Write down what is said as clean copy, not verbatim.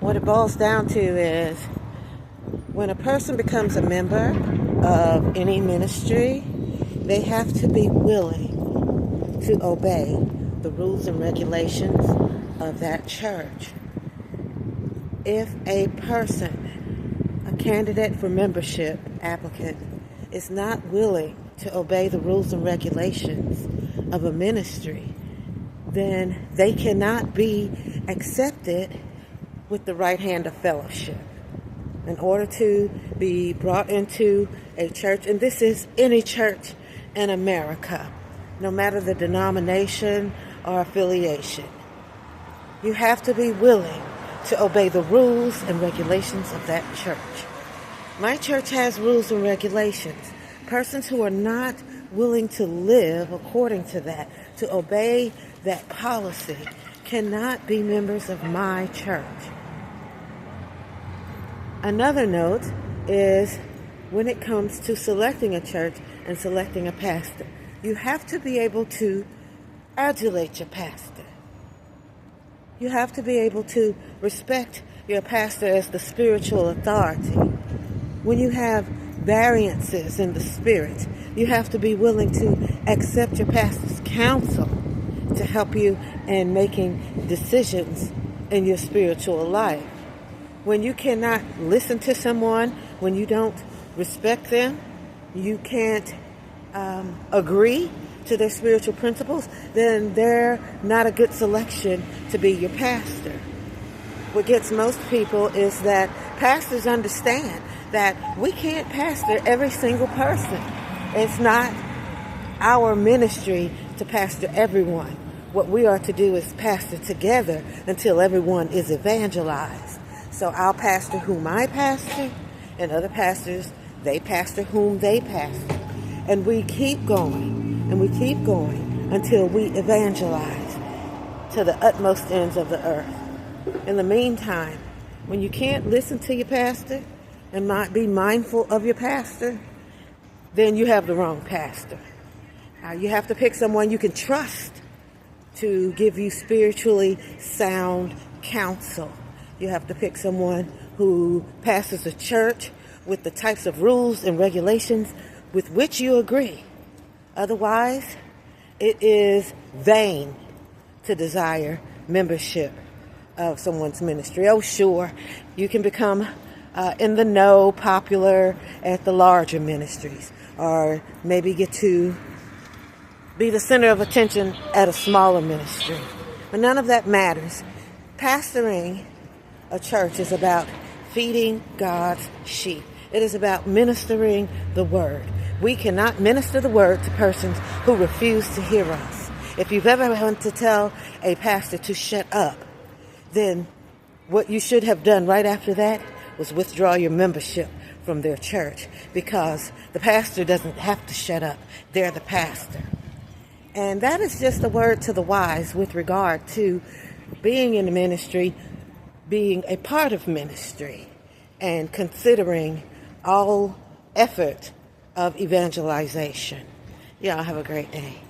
What it boils down to is when a person becomes a member of any ministry, they have to be willing to obey the rules and regulations of that church. If a person, a candidate for membership applicant, is not willing to obey the rules and regulations of a ministry, then they cannot be accepted with the right hand of fellowship. In order to be brought into a church, and this is any church in America, no matter the denomination or affiliation, you have to be willing to obey the rules and regulations of that church. My church has rules and regulations. Persons who are not willing to live according to that, to obey that policy, cannot be members of my church. Another note is when it comes to selecting a church and selecting a pastor, you have to be able to adulate your pastor. You have to be able to respect your pastor as the spiritual authority. When you have variances in the spirit, you have to be willing to accept your pastor's counsel to help you in making decisions in your spiritual life. When you cannot listen to someone, when you don't respect them, you can't agree to their spiritual principles, then they're not a good selection to be your pastor. What gets most people is that pastors understand that we can't pastor every single person. It's not our ministry to pastor everyone. What we are to do is pastor together until everyone is evangelized. So I'll pastor whom I pastor, and other pastors, they pastor whom they pastor. And we keep going, and we keep going until we evangelize to the utmost ends of the earth. In the meantime, when you can't listen to your pastor and not be mindful of your pastor, then you have the wrong pastor. You have to pick someone you can trust to give you spiritually sound counsel. You have to pick someone who pastors a church with the types of rules and regulations with which you agree. Otherwise, it is vain to desire membership of someone's ministry. Oh, sure, you can become in the know, popular at the larger ministries, or maybe get to be the center of attention at a smaller ministry. But none of that matters. Pastoring a church is about feeding God's sheep. It is about ministering the word. We cannot minister the word to persons who refuse to hear us. If you've ever wanted to tell a pastor to shut up, then what you should have done right after that was withdraw your membership from their church, because the pastor doesn't have to shut up. They're the pastor. And that is just a word to the wise with regard to being in the ministry, being a part of ministry, and considering all effort of evangelization. Y'all have a great day.